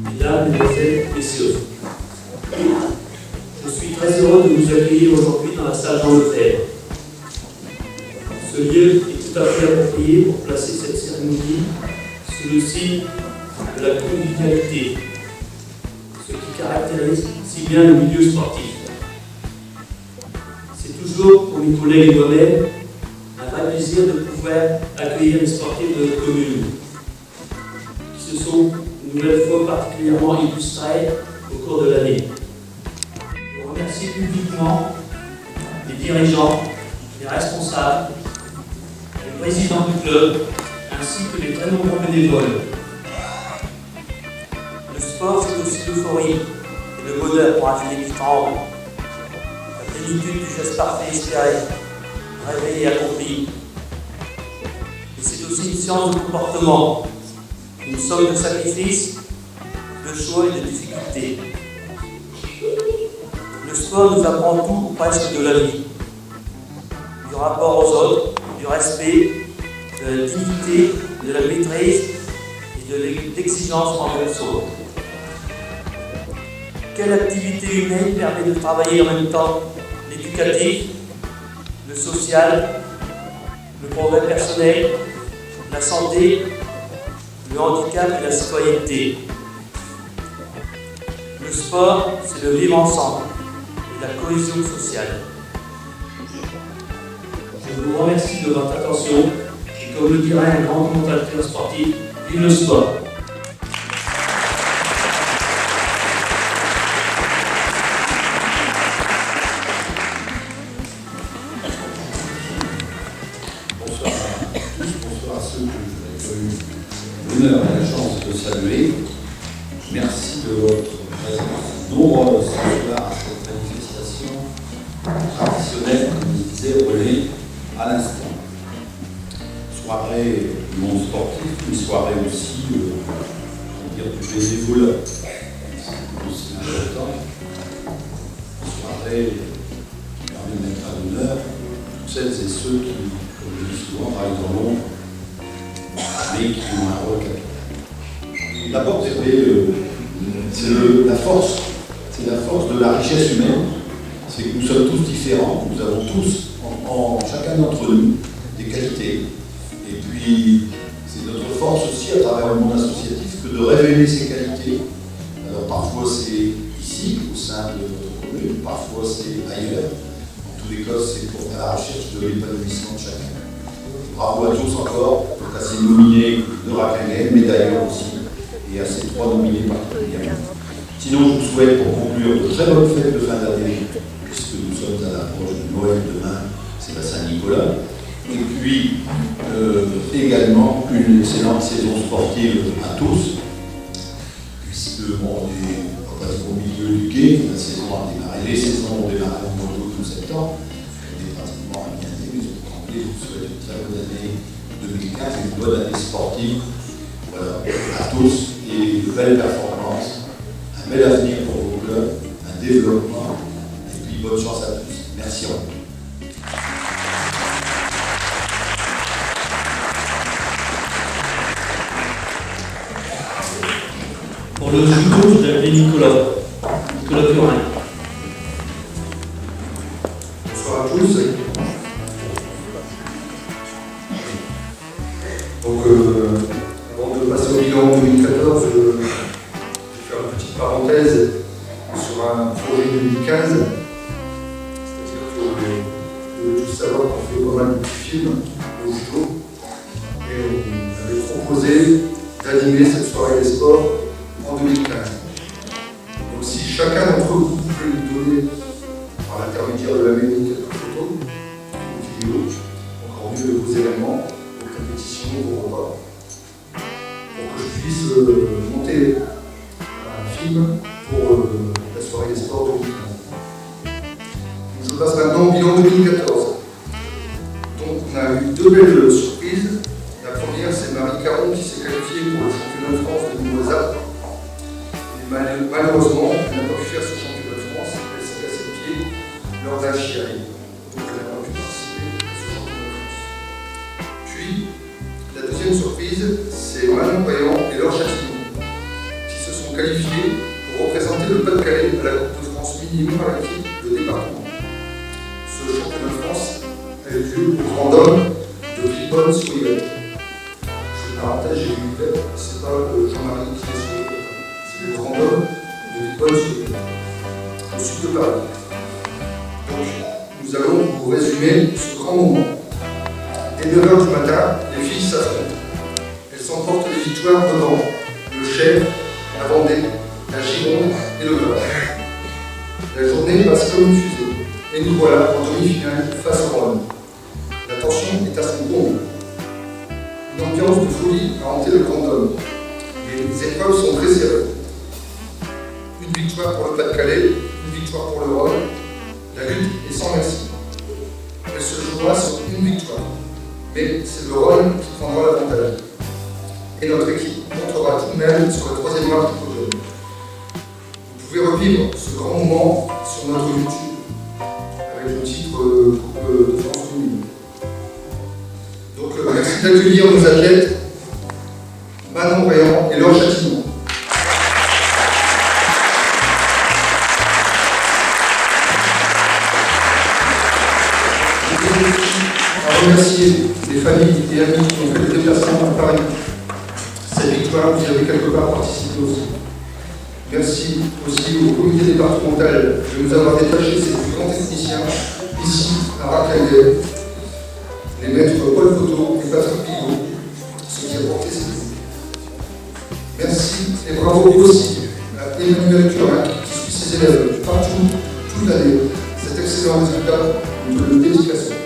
Mesdames, Mesdemoiselles, Messieurs, je suis très heureux de vous accueillir aujourd'hui dans la salle Jean Lefebvre. Ce lieu est tout à fait approprié pour placer cette cérémonie sous le signe de la convivialité, ce qui caractérise si bien le milieu sportif. C'est toujours, pour mes collègues et moi-même, un vrai plaisir de pouvoir accueillir les sportifs de notre commune, qui se sont une nouvelle fois particulièrement illustrés au cours de l'année. Je remercie publiquement les dirigeants, les responsables, les présidents du club, ainsi que les très nombreux bénévoles. Le sport, c'est aussi l'euphorie et le bonheur pour un Philippe qui tremble. La plénitude du geste parfait espéré, rêvé et accompli. Et c'est aussi une science de comportement, une somme de sacrifices, de choix et de difficultés. Le sport nous apprend tout ou presque de la vie. Du rapport aux autres, du respect, de la dignité, de la maîtrise et de l'exigence envers les autres. Quelle activité humaine permet de travailler en même temps l'éducatif, le social, le progrès personnel, la santé, le handicap et la citoyenneté. Le sport, c'est le vivre ensemble et la cohésion sociale. Je vous remercie de votre attention et comme le dirait un grand commentateur sportif, vive le sport! Bonsoir à tous, bonsoir à ceux que j'ai eu l'honneur et la chance de saluer. Merci de votre présence nombreuse ce soir à cette manifestation traditionnelle, comme je disais, relais à l'instant. Soirée du monde sportif, une soirée aussi du bénévolat, c'est aussi important. Une soirée qui permet de mettre à l'honneur toutes celles et ceux qui, comme je dis souvent, travaillent dans l'ombre, mais qui ont un rôle capital. D'abord, c'est la force de la richesse humaine, c'est que nous sommes tous différents, nous avons tous, en chacun d'entre nous, des qualités. Et puis, c'est notre force aussi à travers le monde associatif que de révéler ces qualités. Alors parfois c'est ici, au sein de notre commune, parfois c'est ailleurs. En tous les cas, c'est pour faire la recherche de l'épanouissement de chacun. Bravo à tous encore, donc à ces nominés de Raquel, mais d'ailleurs aussi, et à ces 3 nominés particulièrement. Sinon, je vous souhaite pour conclure de très bonnes fêtes de fin d'année, puisque nous sommes à l'approche de Noël demain, c'est la Saint-Nicolas. Et puis également une excellente saison sportive à tous, puisque on est au milieu du gué, la saison a démarré, les saisons ont démarré au mois d'août ou septembre, on est pratiquement à mi-année, mais je vous souhaite une très bonne année 2015 et une bonne année sportive, voilà, à tous, et de belles performances, un bel avenir pour vos clubs, un développement, et puis bonne chance à tous. Merci à vous. Pour le judo, je vais appeler Nicolas Purin. Bonsoir à tous. Donc, avant de passer au bilan 2014, je vais faire une petite parenthèse sur un projet 2015. C'est-à-dire que vous devez tous savoir qu'on fait pas mal de petits films au judo. Et on avait proposé d'animer cette soirée des sports en 2015. Donc si chacun d'entre vous peut nous donner, par l'intermédiaire de la mairie, quelques photos, une vidéo, encore mieux de vos événements, vos compétitions, vos repas, pour que je puisse monter un film pour la soirée des sports 2015. Donc je passe maintenant au bilan 2014. Donc on a eu 2 belles surprises. La première, c'est Marie Caron qui s'est qualifiée pour le championnat de France de Mimosa. Malheureusement, elle n'a pas pu faire ce championnat de France, elle s'est cassée le pied lors d'un chiari. Donc elle n'a pas pu participer à ce championnat de France. Puis, la deuxième surprise, c'est Manon-Brayant et Laure Châtillon, qui se sont qualifiés pour représenter le Pas-de-Calais à la Coupe de France minimum à l'équipe de département. Ce championnat de France a eu lieu au Grand Dôme de Villebonne-sur-Yvette. Je fais une parenthèse, j'ai vu Yvette, c'est pas Jean-Marie qui est sur Yvette, c'est le Grand Dôme de Villebonne-sur-Yvette, au sud de Paris. Donc, nous allons vous résumer ce grand moment. Dès 9 h du matin, les filles s'affrontent. Elles s'emportent les victoires devant le Cher, la Vendée, la Gironde et le Var. La journée passe comme une fusée, et nous voilà en demi-finale face au Rhône. La tension est à son comble. Une ambiance de folie a hanté le Grand Dôme. Les épreuves sont très serrées. Une victoire pour le Pas-de-Calais, une victoire pour le Rhône. La lutte est sans merci. Elle se jouera sur une victoire. Mais c'est le Rhône qui prendra l'avantage. Et notre équipe montera tout de même sur la troisième marche du podium. Vous pouvez revivre ce grand moment sur notre YouTube avec le titre Coupe de France féminine. Donc merci d'accueillir nos athlètes Manon-Brayant et Laure Châtillon. À remercier les familles et amis qui ont fait le déplacement à Paris. Cette victoire, vous y avez quelque part participé aussi. Merci aussi au comité départemental de nous avoir détaché ces plus grands techniciens, ici à Raclaguet, les maîtres Paul Photo et Patrick Pigot, ceux qui ont porté ces coups. Merci et bravo aussi à Emmanuel Turin qui suit ses élèves partout, toute l'année. Cet excellent résultat, nous te le dédicaçons.